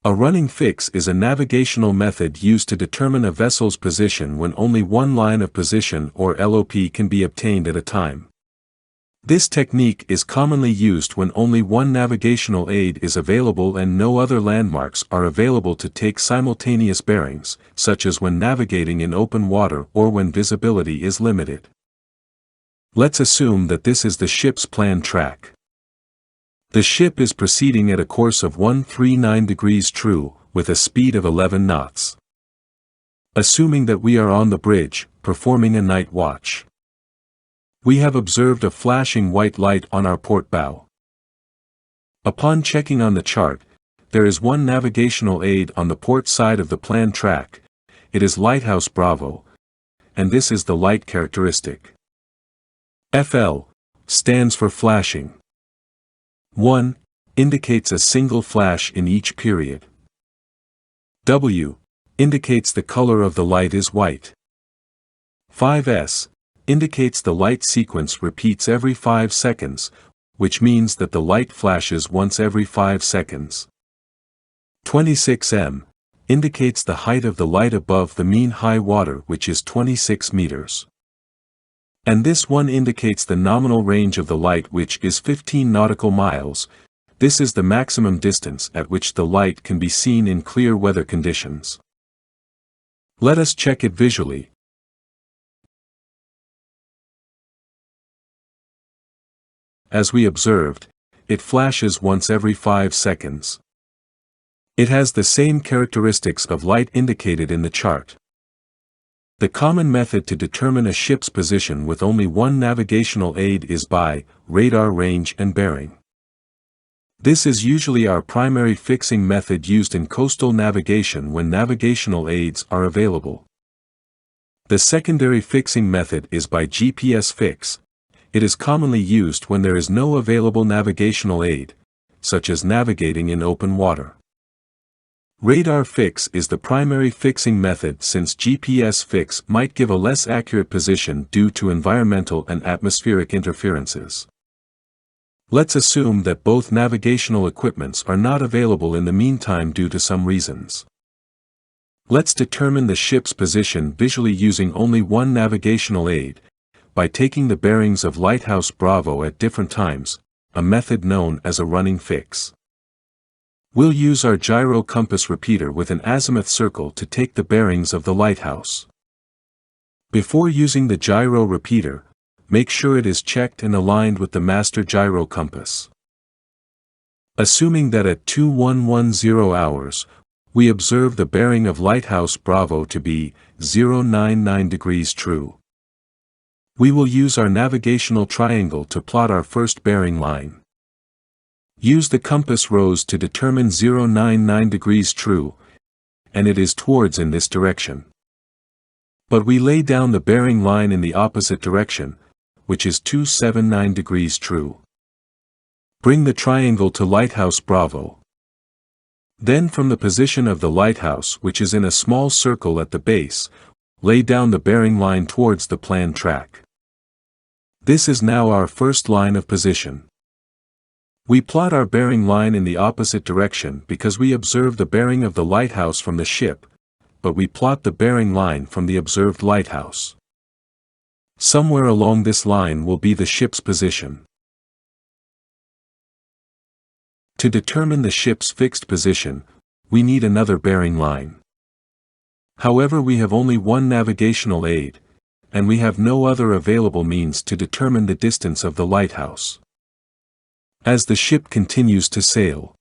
A running fix is a navigational method used to determine a vessel's position when only one line of position or LOP can be obtained at a time. This technique is commonly used when only one navigational aid is available and no other landmarks are available to take simultaneous bearings, such as when navigating in open water or when visibility is limited. Let's assume that this is the ship's planned track. The ship is proceeding at a course of 139 degrees true, with a speed of 11 knots. Assuming that we are on the bridge, performing a night watch. We have observed a flashing white light on our port bow. Upon checking on the chart, there is one navigational aid on the port side of the planned track. It is Lighthouse Bravo, and this is the light characteristic. FL stands for flashing. 1 indicates a single flash in each period. W indicates the color of the light is white. 5S indicates the light sequence repeats every 5 seconds, which means that the light flashes once every 5 seconds. 26M indicates the height of the light above the mean high water, which is 26 meters. And this one indicates the nominal range of the light, which is 15 nautical miles. This is the maximum distance at which the light can be seen in clear weather conditions. Let us check it visually. As we observed, it flashes once every 5 seconds. It has the same characteristics of light indicated in the chart. The common method to determine a ship's position with only one navigational aid is by radar range and bearing. This is usually our primary fixing method used in coastal navigation when navigational aids are available. The secondary fixing method is by GPS fix. It is commonly used when there is no available navigational aid, such as navigating in open water. Radar fix is the primary fixing method since GPS fix might give a less accurate position due to environmental and atmospheric interferences. Let's assume that both navigational equipments are not available in the meantime due to some reasons. Let's determine the ship's position visually using only one navigational aid, by taking the bearings of Lighthouse Bravo at different times, a method known as a running fix. We'll use our gyro compass repeater with an azimuth circle to take the bearings of the lighthouse. Before using the gyro repeater, make sure it is checked and aligned with the master gyro compass. Assuming that at 2110 hours, we observe the bearing of Lighthouse Bravo to be 099 degrees true. We will use our navigational triangle to plot our first bearing line. Use the compass rose to determine 099 degrees true, and it is towards in this direction. But we lay down the bearing line in the opposite direction, which is 279 degrees true. Bring the triangle to Lighthouse Bravo. Then from the position of the lighthouse, which is in a small circle at the base, lay down the bearing line towards the planned track. This is now our first line of position. We plot our bearing line in the opposite direction because we observe the bearing of the lighthouse from the ship, but we plot the bearing line from the observed lighthouse. Somewhere along this line will be the ship's position. To determine the ship's fixed position, we need another bearing line. However, we have only one navigational aid, and we have no other available means to determine the distance of the lighthouse. As the ship continues to sail.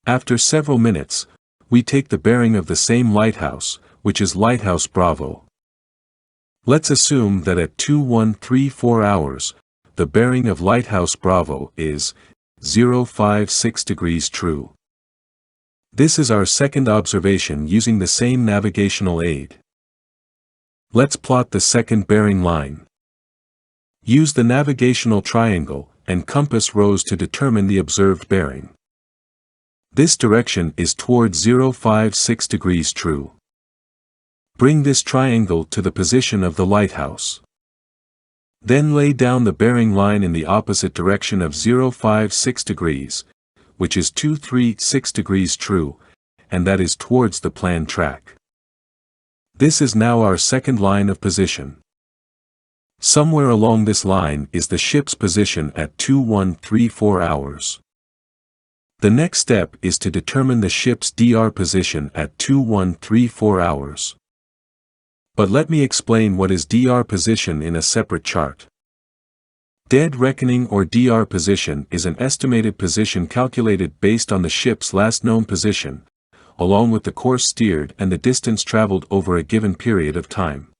After several minutes, we take the bearing of the same lighthouse, which is Lighthouse Bravo. Let's assume that at 2134 hours, the bearing of Lighthouse Bravo is 056 degrees true. This is our second observation using the same navigational aid. Let's plot the second bearing line. Use the navigational triangle and compass rose to determine the observed bearing. This direction is towards 056 degrees true. Bring this triangle to the position of the lighthouse. Then lay down the bearing line in the opposite direction of 056 degrees, which is 236 degrees true, and that is towards the planned track. This is now our second line of position. Somewhere along this line is the ship's position at 2134 hours. The next step is to determine the ship's DR position at 2134 hours. But let me explain what is DR position in a separate chart. Dead reckoning or DR position is an estimated position calculated based on the ship's last known position, along with the course steered and the distance traveled over a given period of time.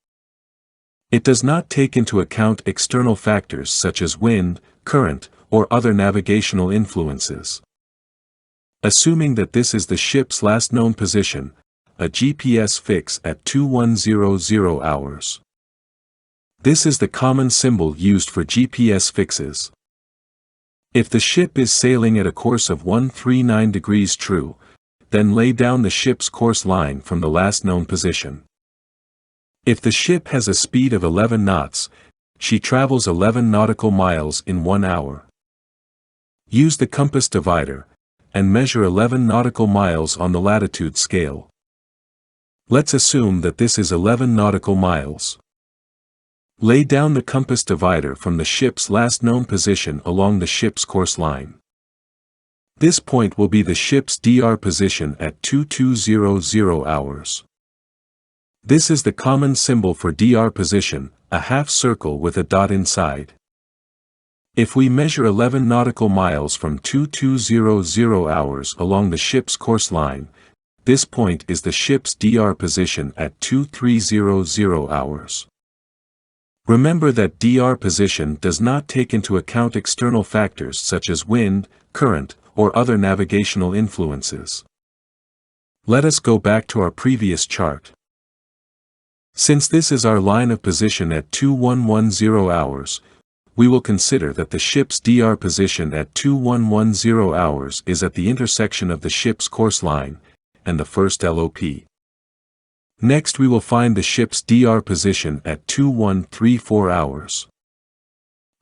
It does not take into account external factors such as wind, current, or other navigational influences. Assuming that this is the ship's last known position, a GPS fix at 2100 hours. This is the common symbol used for GPS fixes. If the ship is sailing at a course of 139 degrees true, then lay down the ship's course line from the last known position. If the ship has a speed of 11 knots, she travels 11 nautical miles in 1 hour. Use the compass divider, and measure 11 nautical miles on the latitude scale. Let's assume that this is 11 nautical miles. Lay down the compass divider from the ship's last known position along the ship's course line. This point will be the ship's DR position at 2200 hours. This is the common symbol for DR position, a half circle with a dot inside. If we measure 11 nautical miles from 2200 hours along the ship's course line, this point is the ship's DR position at 2300 hours. Remember that DR position does not take into account external factors such as wind, current, or other navigational influences. Let us go back to our previous chart. Since this is our line of position at 2110 hours, we will consider that the ship's DR position at 2110 hours is at the intersection of the ship's course line and the first LOP. Next we will find the ship's DR position at 2134 hours.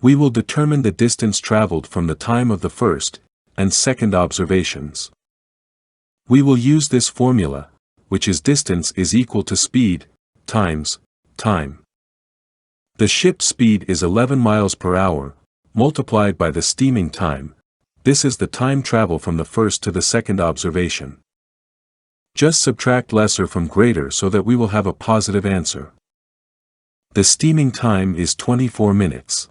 We will determine the distance traveled from the time of the first and second observations. We will use this formula, which is distance is equal to speed times time. The ship's speed is 11 miles per hour, multiplied by the steaming time. This is the time travel from the first to the second observation. Just subtract lesser from greater so that we will have a positive answer. The steaming time is 24 minutes.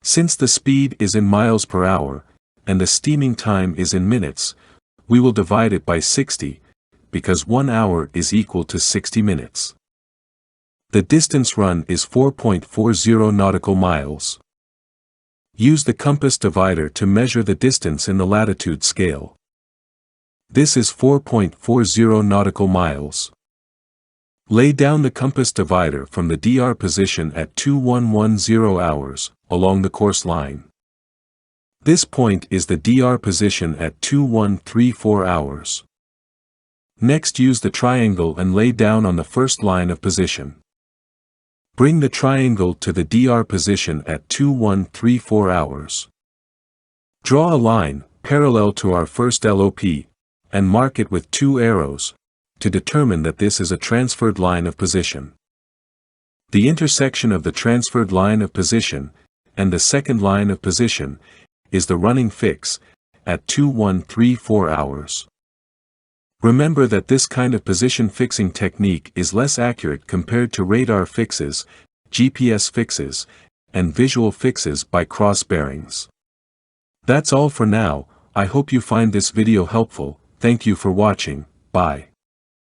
Since the speed is in miles per hour, and the steaming time is in minutes, we will divide it by 60, because 1 hour is equal to 60 minutes. The distance run is 4.40 nautical miles. Use the compass divider to measure the distance in the latitude scale. This is 4.40 nautical miles. Lay down the compass divider from the DR position at 2110 hours, along the course line. This point is the DR position at 2134 hours. Next use the triangle and lay down on the first line of position. Bring the triangle to the DR position at 2134 hours. Draw a line, parallel to our first LOP, and mark it with 2 arrows, to determine that this is a transferred line of position. The intersection of the transferred line of position, and the second line of position, is the running fix, at 2134 hours. Remember that this kind of position fixing technique is less accurate compared to radar fixes, GPS fixes, and visual fixes by cross bearings. That's all for now. I hope you find this video helpful. Thank you for watching. Bye.